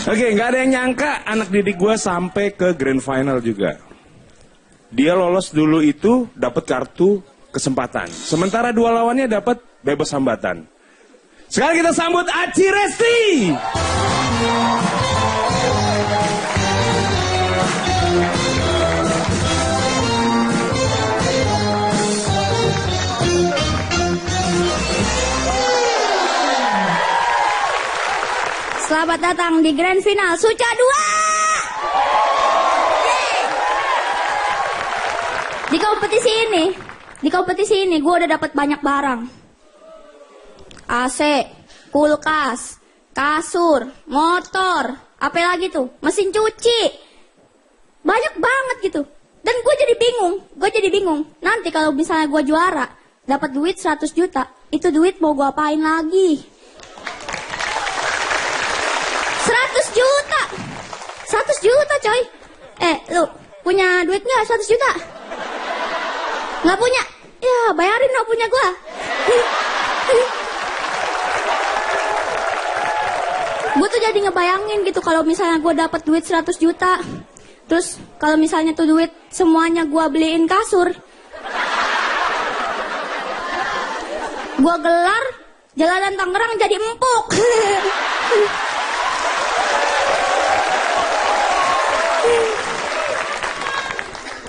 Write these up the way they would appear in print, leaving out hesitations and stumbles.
Oke, nggak ada yang nyangka anak didik gue sampai ke grand final juga. Dia lolos dulu itu dapat kartu kesempatan. Sementara dua lawannya dapat bebas hambatan. Sekarang kita sambut Aci Resti. Selamat datang di grand final Suca 2. Di kompetisi ini gue udah dapat banyak barang. AC, kulkas, kasur, motor, apa lagi tuh? Mesin cuci. Banyak banget gitu. Dan gue jadi bingung. Nanti kalau misalnya gue juara, dapat duit 100 juta, itu duit mau gue apain lagi? 100 juta coy. Lu punya duit gak 100 juta? Gak punya? Ya bayarin dong punya gua. Gue tuh jadi ngebayangin gitu kalau misalnya gue dapat duit 100 juta. Terus kalau misalnya tuh duit semuanya gue beliin kasur, gue gelar jalanan Tangerang jadi empuk.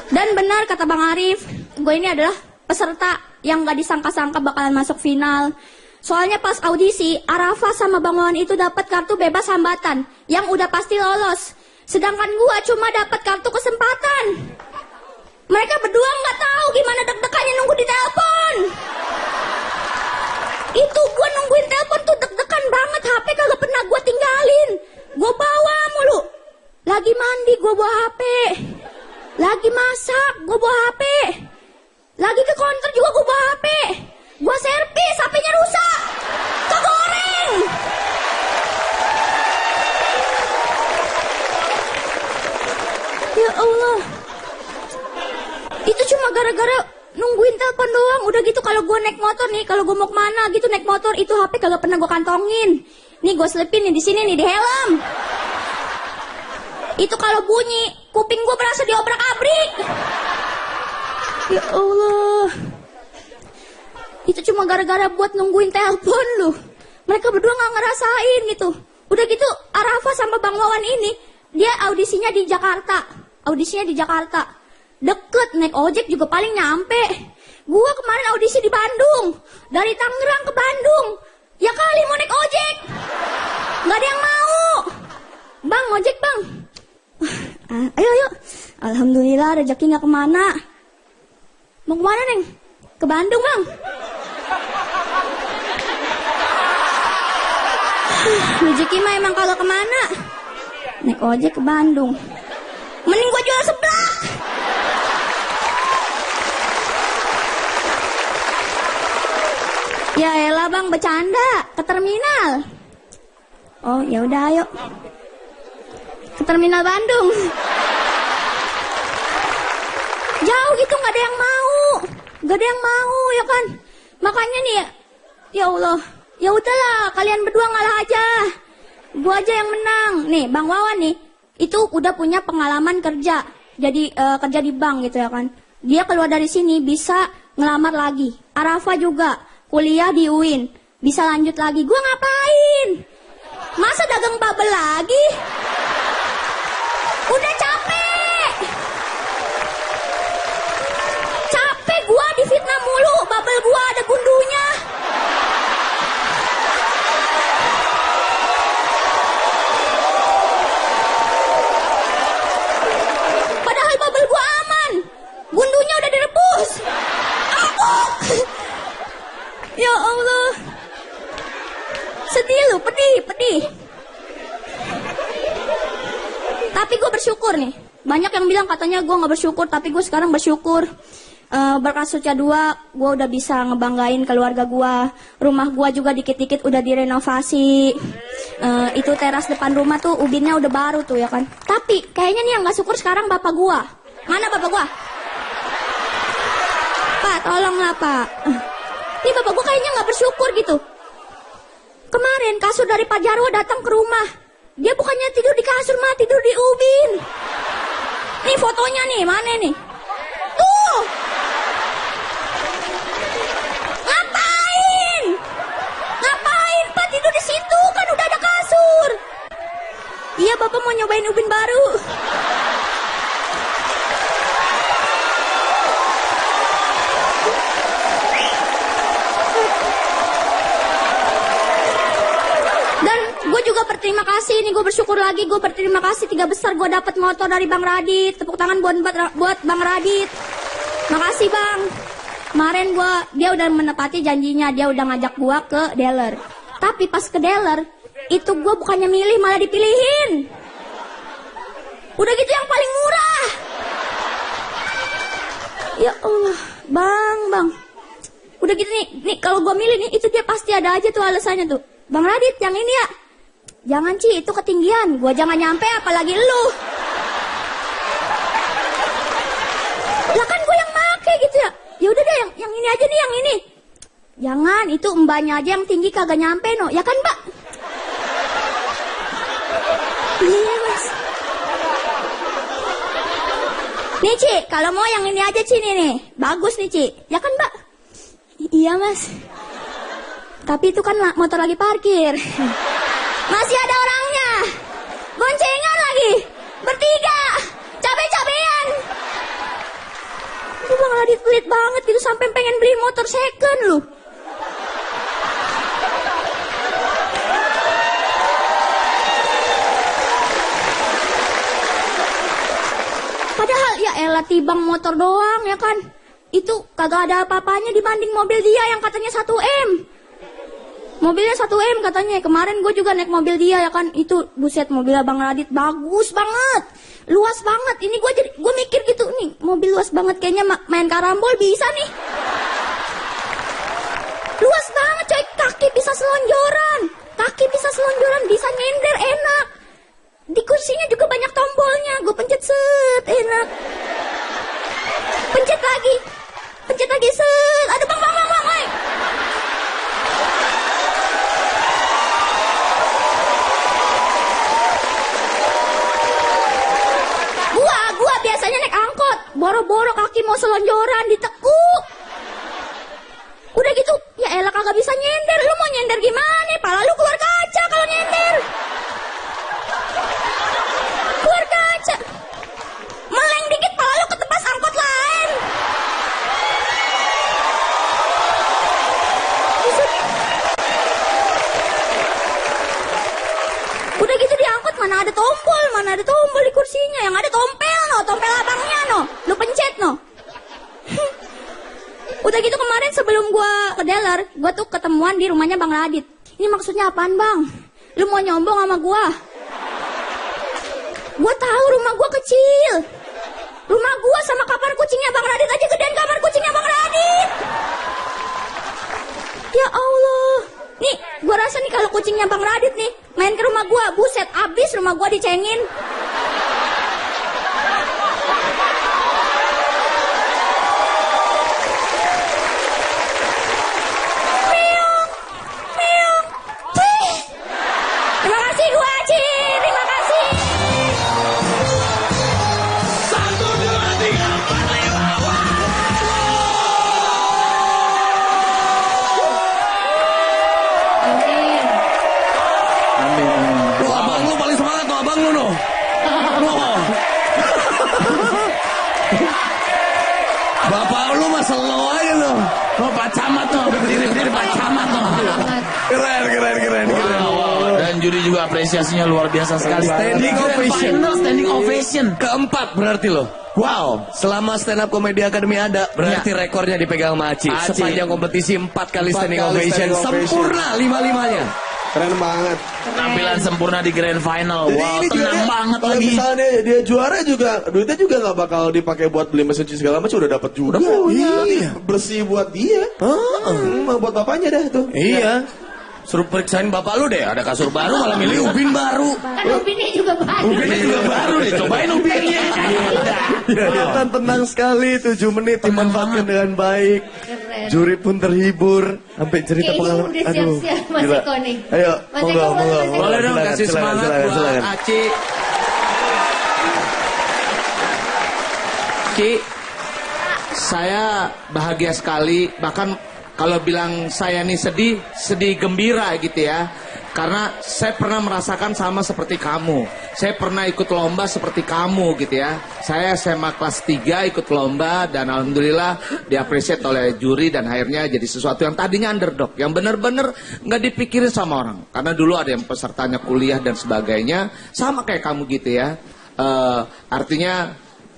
Dan benar kata Bang Arif, gue ini adalah peserta yang gak disangka-sangka bakalan masuk final. Soalnya pas audisi, Arafa sama Bang Wawan itu dapat kartu bebas hambatan yang udah pasti lolos. Sedangkan gue cuma dapat kartu kesempatan. Mereka berdua gak tahu gimana deg-degannya nunggu di telepon. Itu gue nungguin telepon tuh deg-degan banget, HP kagak pernah gue tinggalin. Gue bawa mulu. Lagi mandi gue bawa HP. Lagi masak, gue bawa HP. Lagi ke konter juga gue bawa HP. Gue servis, HP-nya rusak. Kegoreng. Ya Allah. Itu cuma gara-gara nungguin telepon doang. Udah gitu kalau gue naik motor nih, kalau gue mau kemana gitu naik motor, itu HP kagak pernah gue kantongin. Nih gue selipin nih di sini nih, di helm. Itu kalau bunyi, kuping gue berasa diobrak-abrik. Ya Allah. Itu cuma gara-gara buat nungguin telepon loh. Mereka berdua gak ngerasain gitu. Udah gitu, Arafa sama Bang Wawan ini, dia audisinya di Jakarta. Deket, naik ojek juga paling nyampe. Gua kemarin audisi di Bandung. Dari Tangerang ke Bandung. Ya kali mau naik ojek. Gak ada yang mau. Bang, ojek bang. Ayo. Alhamdulillah rezeki gak kemana. Mau kemana Neng? Ke Bandung bang. Rezeki mah emang kalau kemana. Naik ojek ke Bandung. Mending gua jual seblak. Ya elah bang, bercanda. Ke terminal. Oh ya udah ayo. Ke terminal Bandung. Jauh gitu gak ada yang mau ya kan. Makanya nih ya Allah, ya udahlah kalian berdua ngalah aja. Gua aja yang menang. Nih Bang Wawan nih, itu udah punya pengalaman kerja. Jadi kerja di bank gitu ya kan. Dia keluar dari sini bisa ngelamar lagi. Arafa juga kuliah di UIN, bisa lanjut lagi. Gua ngapain? Masa dagang bubble lagi? Udah capek gua difitnah mulu, bubble gua ada gundunya. Padahal bubble gua aman, gundunya udah direbus. Empuk. Ya Allah. Sedih lu, pedih. Tapi gue bersyukur nih. Banyak yang bilang katanya gue gak bersyukur, tapi gue sekarang bersyukur. Berkat Suca 2, gue udah bisa ngebanggain keluarga gue. Rumah gue juga dikit-dikit udah direnovasi. Itu teras depan rumah tuh ubinnya udah baru tuh ya kan. Tapi kayaknya nih yang gak syukur sekarang bapak gue. Mana bapak gue? Pak, tolonglah Pak. Nih bapak gue kayaknya gak bersyukur gitu. Kemarin kasur dari Pak Jarwo datang ke rumah. Dia bukannya tidur di kasur, mah tidur di ubin. Nih fotonya nih, mana nih? Tuh. Ngapain? Ngapain Pak tidur di situ? Kan udah ada kasur. Iya, Bapak mau nyobain ubin baru. Dan gue juga berterima kasih, ini gue bersyukur lagi, gue berterima kasih 3 besar gue dapat motor dari Bang Radit. Tepuk tangan buat Bang Radit. Makasih Bang. Kemarin dia udah menepati janjinya, dia udah ngajak gue ke dealer. Tapi pas ke dealer, itu gue bukannya milih malah dipilihin. Udah gitu yang paling murah. Ya Allah, Bang. Udah gitu nih kalau gue milih nih, itu dia pasti ada aja tuh alasannya tuh. Bang Radit, yang ini ya. Jangan Ci, itu ketinggian. Gua jangan nyampe apalagi lu. Lah kan gue yang make gitu ya. Ya udah deh yang ini aja nih, yang ini. Jangan, itu mbaknya aja yang tinggi kagak nyampe no. Ya kan, Mbak? Iya, Mas. Nih, Ci, kalau mau yang ini aja Ci nih. Bagus nih, Ci. Ya kan, Mbak? Iya, Mas. Tapi itu kan motor lagi parkir. Masih ada orangnya. Goncengan lagi. Bertiga. Cabe-cabean. Itu Bang Radit pelit banget gitu. Sampai pengen beli motor second lu. Padahal ya elah tibang motor doang ya kan. Itu kagak ada apa-apanya dibanding mobil dia yang katanya 1M. Mobilnya 1M katanya. Kemarin gue juga naik mobil dia ya kan. Itu buset, mobil Bang Radit bagus banget. Luas banget. Ini gue mikir gitu nih, mobil luas banget kayaknya main karambol bisa nih. Luas banget coy, kaki bisa selonjoran. Bisa nyender enak. Di kursinya juga banyak tombolnya. Gue pencet set, enak. Pencet lagi set. Aduh bang. Gua biasanya naik angkot, boro-boro kaki mau selonjoran ditekuk. Udah gitu, ya elah kagak bisa nyender. Lu mau nyender gimana? Pala lu keluar kaca kalau nyender. Keluar kaca. Meleng dikit pala lu ketebas angkot lain. Udah gitu diangkut mana ada tombol di kursinya. Yang ada tompel abangnya no. Lu pencet no. Udah gitu kemarin sebelum gua ke dealer, gua tuh ketemuan di rumahnya Bang Radit. Ini maksudnya apaan Bang? Lu mau nyombong sama gua? Gua tahu rumah gua kecil. Rumah gua sama kamar kucingnya Bang Radit aja gedean kamar kucingnya Bang Radit. Ya Allah. Nih, gua rasa nih kalau kucingnya Bang Radit nih main ke rumah gua, buset, abis rumah gua dicengin. Terima kasih gua, Ci. Terima kasih. 1, 2, 3, 4, 5. Amin. Tuh abang lu paling semangat tuh, abang lu noh. Bapak lu mah slow aja loh. Oh, Pak Camat tuh, berdiri Pak Camat tuh. Keren. Wow. Dan juri juga apresiasinya luar biasa sekali. Standing ovation. Standing ovation. Keempat berarti loh. Wow. Selama Stand Up Comedy Academy ada, berarti rekornya dipegang sama Aci. Aci. Sepanjang kompetisi 4 kali standing kali ovation. standing ovation. Sempurna 5-5-nya. Keren banget. Tampilan sempurna di grand final. Jadi Wow, ini tenang juga banget kalau lagi. misalnya dia juara juga, duitnya juga nggak bakal dipakai buat beli mesin cuci segala macam, udah dapat juga. Udah punya. Iya, bersih buat dia. Buat bapaknya dah tuh. Iya. Suruh periksain bapak lu deh, ada kasur baru malah milih ubin baru. Kan ubinnya juga baru. Ubinnya juga baru deh, cobain ubinnya. Ya, tenang sekali, 7 menit dimanfaatkan dengan baik. Keren. Juri pun terhibur sampai cerita Kayaknya pengalaman. udah siap-siap Mas gila. Eko nih. Ayo, Mas Eko, Mas Eko. Boleh dong Silakan, kasih silakan, semangat silakan, buat silakan. Aci. Ci, saya bahagia sekali. Bahkan kalau bilang saya nih sedih gembira gitu ya. Karena saya pernah merasakan sama seperti kamu. Saya pernah ikut lomba seperti kamu gitu ya. Saya SMA kelas 3 ikut lomba dan alhamdulillah diapresiasi oleh juri dan akhirnya jadi sesuatu yang tadinya underdog. Yang benar-benar nggak dipikirin sama orang. Karena dulu ada yang pesertanya kuliah dan sebagainya. Sama kayak kamu gitu ya. Artinya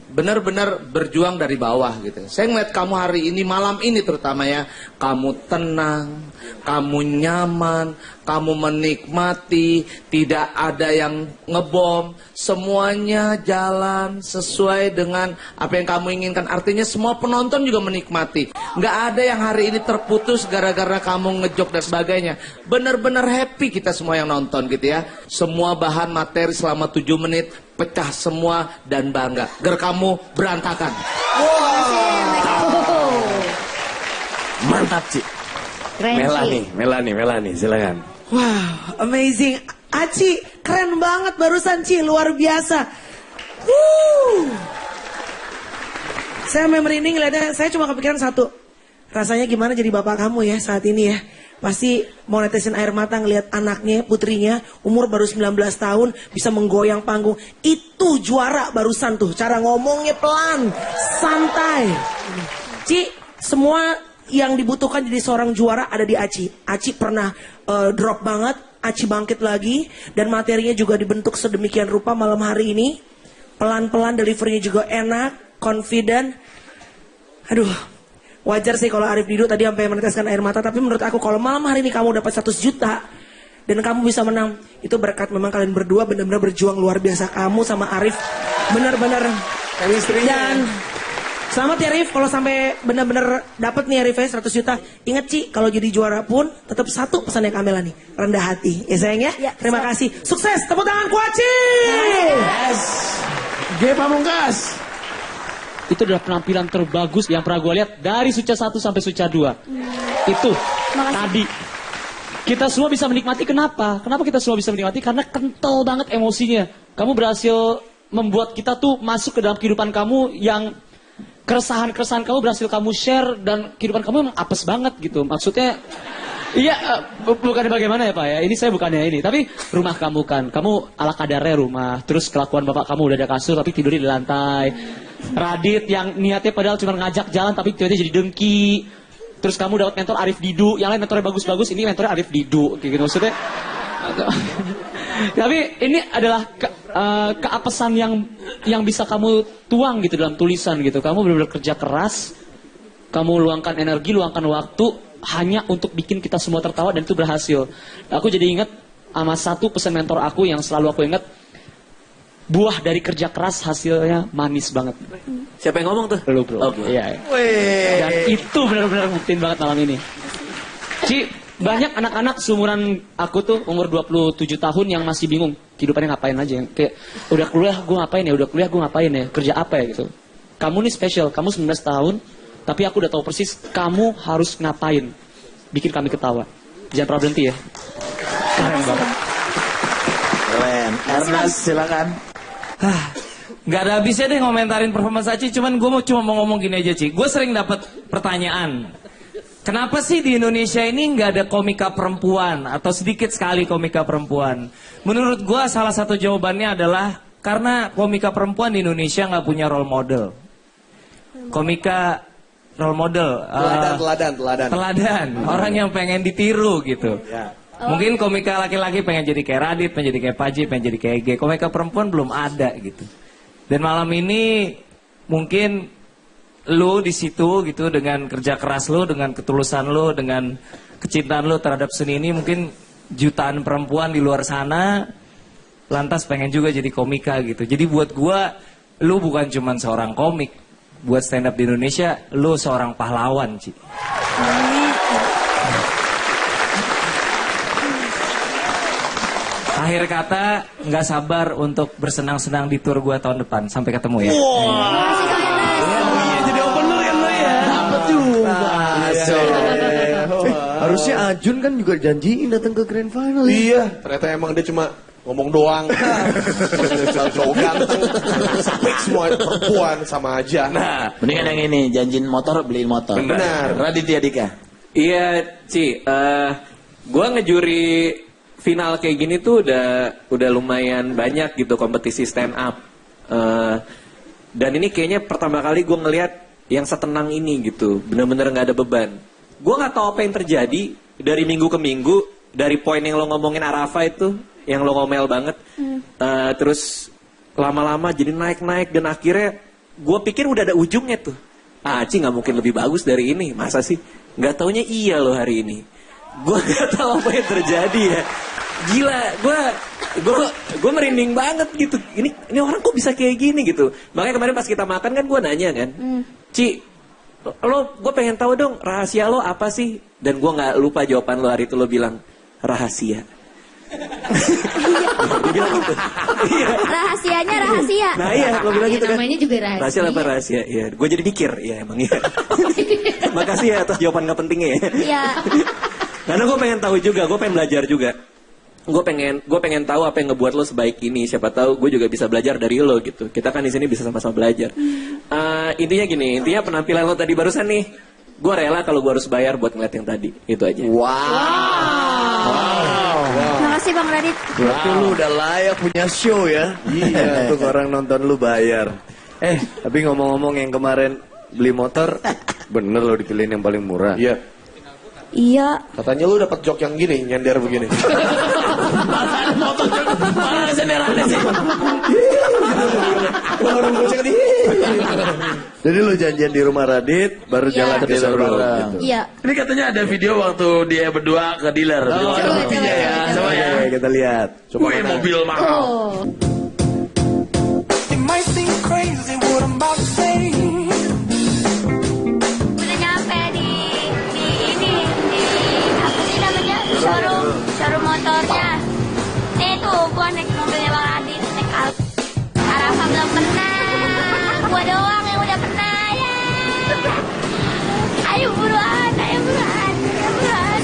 benar-benar berjuang dari bawah gitu. Saya ngeliat kamu hari ini, malam ini terutama ya, kamu tenang, kamu nyaman, kamu menikmati, tidak ada yang ngebom, semuanya jalan sesuai dengan apa yang kamu inginkan. Artinya semua penonton juga menikmati. Nggak ada yang hari ini terputus gara-gara kamu ngejok dan sebagainya. Benar-benar happy kita semua yang nonton gitu ya. Semua bahan materi selama 7 menit pecah semua dan bangga. Ger kamu berantakan. Mantap, Ci. Keren sih. Melani, silakan. Wow, amazing. Aci, keren banget barusan Ci, luar biasa. Saya merinding ngeliatnya, saya cuma kepikiran satu. Rasanya gimana jadi bapak kamu ya saat ini ya. Pasti mau netesin air mata ngeliat anaknya, putrinya, umur baru 19 tahun, bisa menggoyang panggung. Itu juara barusan tuh, cara ngomongnya pelan, santai. Ci, semua yang dibutuhkan jadi seorang juara ada di Aci. Aci pernah drop banget, Aci bangkit lagi, dan materinya juga dibentuk sedemikian rupa malam hari ini. Pelan-pelan, deliverynya juga enak, confident. Aduh, wajar sih kalau Arif Dido tadi sampai meneteskan air mata, tapi menurut aku kalau malam hari ini kamu dapat 100 juta dan kamu bisa menang, itu berkat memang kalian berdua benar-benar berjuang luar biasa. Kamu sama Arif benar-benar dan selamat ya Arif, kalau sampai benar-benar dapat nih Arif 100 juta. Ingat Ci, kalau jadi juara pun tetap satu pesan yang Kamela nih, rendah hati. Ya sayang ya. Ya, Terima kasih. Sukses, tepuk tangan kuat Ci. G Pamungkas. Itu adalah penampilan terbagus yang pernah gue lihat dari Suca 1 sampai Suca 2. Itu Makasih. tadi. Kita semua bisa menikmati, kenapa? Kenapa kita semua bisa menikmati? Karena kental banget emosinya. Kamu berhasil membuat kita tuh masuk ke dalam kehidupan kamu yang keresahan-keresahan kamu berhasil kamu share dan kehidupan kamu emang apes banget gitu. Maksudnya, iya bukan bagaimana ya Pak ya. Ini saya bukannya ini, tapi rumah kamu kan. Kamu ala kadarnya rumah. Terus kelakuan bapak kamu udah ada kasur tapi tidur di lantai. Radit yang niatnya padahal cuma ngajak jalan tapi tiba-tiba jadi dengki. Terus kamu dapat mentor Arif Didu, yang lain mentornya bagus-bagus, ini mentornya Arif Didu, kayak gitu maksudnya. Tapi ini adalah keapesan yang bisa kamu tuang gitu dalam tulisan gitu. Kamu benar-benar kerja keras, kamu luangkan energi, luangkan waktu hanya untuk bikin kita semua tertawa dan itu berhasil. Aku jadi ingat sama satu pesan mentor aku yang selalu aku ingat. Buah dari kerja keras hasilnya manis banget. Siapa yang ngomong tuh? Lu bro. Oke. Iya. Dan itu benar-benar buktiin banget malam ini. Ci, banyak anak-anak seumuran aku tuh umur 27 tahun yang masih bingung kehidupannya ngapain aja. Kayak udah kuliah gue ngapain ya, udah kuliah gue ngapain ya, kerja apa ya gitu. Kamu nih spesial, kamu 19 tahun, tapi aku udah tahu persis kamu harus ngapain. Bikin kami ketawa. Jangan pernah berhenti ya. Keren banget. Keren. Ernest, silakan. Gak ada habisnya deh ngomentarin performance Aci. Cuman gue cuma mau ngomong gini aja Ci. Gue sering dapat pertanyaan, kenapa sih di Indonesia ini gak ada komika perempuan atau sedikit sekali komika perempuan? Menurut gue salah satu jawabannya adalah karena komika perempuan di Indonesia gak punya role model. Komika role model teladan orang yang pengen ditiru gitu. Mungkin komika laki-laki pengen jadi kayak Radit, pengen jadi kayak Paji, pengen jadi kayak G. Komika perempuan belum ada gitu. Dan malam ini mungkin lu di situ gitu dengan kerja keras lu, dengan ketulusan lu, dengan kecintaan lu terhadap seni ini, mungkin jutaan perempuan di luar sana lantas pengen juga jadi komika gitu. Jadi buat gua, lu bukan cuma seorang komik. Buat stand up di Indonesia, lu seorang pahlawan, Ci. Akhir kata, nggak sabar untuk bersenang-senang di tour gua tahun depan. Sampai ketemu ya. Jadi opener kan lo ya. Dapat juga. Harusnya Ajun kan juga janjiin datang ke Grand Final. Iya, ternyata emang dia cuma ngomong doang. Cowok ganteng, sepik semua perempuan sama aja. Nah, mendingan yang ini, janjiin motor, beliin motor. Benar. Raditya Dika. Iya, Ci. Gua ngejuri final kayak gini tuh udah lumayan banyak gitu kompetisi stand up. Dan ini kayaknya pertama kali gue ngelihat yang setenang ini gitu, bener-bener nggak ada beban. Gue nggak tahu apa yang terjadi dari minggu ke minggu, dari poin yang lo ngomongin Arafa itu, yang lo ngomel banget, terus lama-lama jadi naik-naik dan akhirnya gue pikir udah ada ujungnya tuh. Ci nggak mungkin lebih bagus dari ini, masa sih? Nggak taunya iya lo hari ini. Gue nggak tahu apa yang terjadi ya. Gila, gue merinding banget gitu. Ini orang kok bisa kayak gini gitu. Makanya kemarin pas kita makan kan gue nanya kan, Ci, gue pengen tahu dong rahasia lo apa sih? Dan gue nggak lupa jawaban lo hari itu, lo bilang rahasia. Dia bilang gitu. Iya. Rahasianya rahasia. Nah iya, lo bilang gitu kan. Namanya juga rahasia. Rahasia apa rahasia? Iya, gue jadi mikir, ya emang iya. Makasih ya atas jawaban gak pentingnya ya. Iya. Karena gue pengen tahu juga, gue pengen belajar juga. Gue pengen tahu apa yang ngebuat lo sebaik ini. Siapa tahu gue juga bisa belajar dari lo gitu. Kita kan di sini bisa sama-sama belajar. Intinya gini, intinya penampilan lo tadi barusan nih, gue rela kalau gue harus bayar buat ngeliat yang tadi. Itu aja. Makasih Bang Radit. Berarti lu udah layak punya show ya. Iya, untuk orang nonton lu bayar. Tapi ngomong-ngomong yang kemarin beli motor, bener lo dipilihin yang paling murah. Iya. Iya. Katanya lu dapat jok yang gini, nyender begini. Mana senderannya sih? Orang bocah di. Jadi lu janjian di rumah Radit, baru Iya. jalan ke Solo. Gitu. Iya. Ini katanya ada video waktu dia berdua ke dealer. Ada buktinya ya. Coba ya. Oke, kita lihat. Wih, mobil mahal. Oh. Udah nyampe di apa sih namanya, showroom motornya. Nih tuh gua naik mobilnya Bang Radit, naik Arafa belum pernah, gua doang yang udah pernah ya. Ayo buruan, ayo buruan, ayo buruan.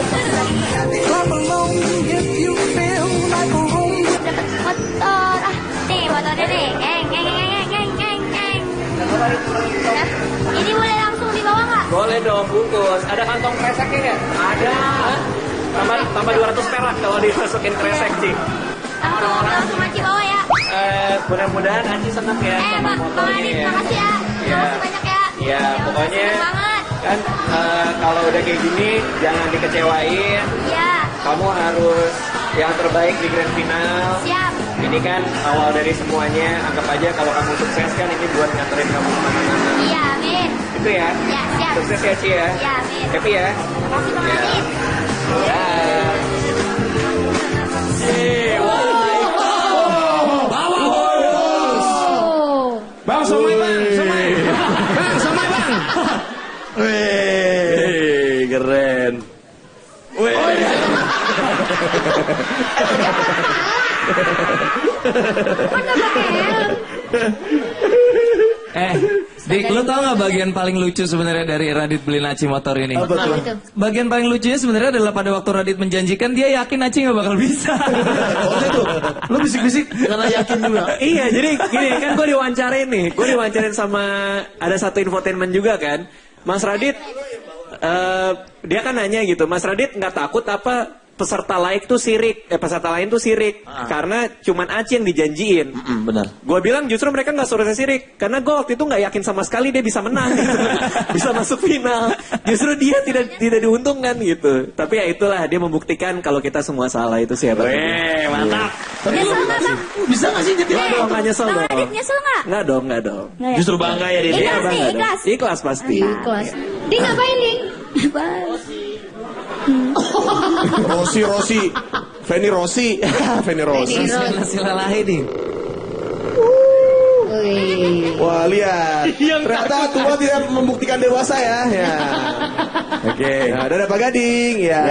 Dapat motor, nih motornya nih, geng. Nah, ini boleh langsung dibawa nggak? Boleh dong, bungkus. Ada kantong kreseknya nggak? Ada. Tambah 200 perak kalau dimasukin kresek, Ci. Langsung Aci bawa ya. Mudah-mudahan Aci senang ya sama Bang motornya Adit, ya. makasih ya. Iya. Makasih banyak ya. Iya, pokoknya seneng banget. kan kalau udah kayak gini jangan dikecewain. Iya. Kamu harus yang terbaik di grand final. Siap. Ini kan awal dari semuanya. Anggap aja kalau kamu sukses kan ini buat nganterin kamu kemana-mana. Iya, amin. Itu ya. Ya, siap. Sukses ya, Ci ya. Iya, amin. Happy ya. Makasih Bang Adit. Dah. Bang, somai bang, somai. Bang, somai bang. Wih, keren. Wih. Dik, lu tau gak bagian paling lucu sebenarnya dari Radit beli Aci motor ini? Apa tuh? Bagian paling lucunya sebenarnya adalah pada waktu Radit menjanjikan dia yakin Aci gak bakal bisa. Lu bisik-bisik karena yakin juga. Iya, jadi gini kan gue diwawancarain nih. Gue diwawancarain sama ada satu infotainment juga kan. Mas Radit, dia kan nanya gitu. Mas Radit nggak takut apa peserta lain tuh sirik? Karena cuman Aci yang dijanjiin. Benar. Gue bilang justru mereka nggak suruh saya sirik. Karena gue waktu itu nggak yakin sama sekali dia bisa menang gitu. Bisa masuk final. Justru dia tidak diuntungkan gitu. Tapi ya itulah, dia membuktikan kalau kita semua salah, itu sih hebat. Mantap. Nyesel nggak Bang? Bisa gak sih nyetir? Nggak dong, nggak nyesel Bang dong. Adit nyesel nggak? Nggak dong. Nggak ya? Justru bangga ya dia. Ikhlas Iya, nih, bangga dong. ikhlas. Ikhlas pasti. Ikhlas. Ding ngapain Ding? Rosi. Feni Rosi. Sila-silahi nih. Wah, lihat. Ternyata tua tidak membuktikan dewasa ya. Oke. Nah, dadah Pak Gading. Ya.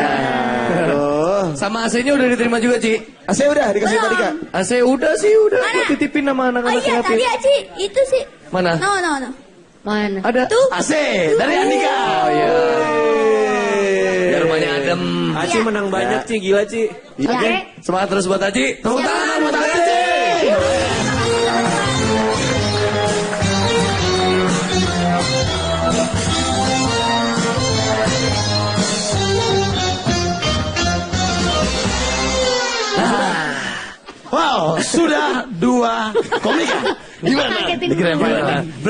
Aduh. Sama AC-nya udah diterima juga, Ci. AC udah dikasih tadi Kak. AC udah sih, udah. Mana? Gua titipin sama Oh anak-anak iya, Rapi. tadi Aci, itu sih. Mana? No. Mana? Ada Tuh. AC dari Andika. Oh iya. Ya rumahnya ada adem. Aci menang banyak, Ci. Gila, Ci. Oke, semangat terus buat Aci. Tepuk tangan buat Aci. Wow, sudah 2 komika. Gimana di grand final?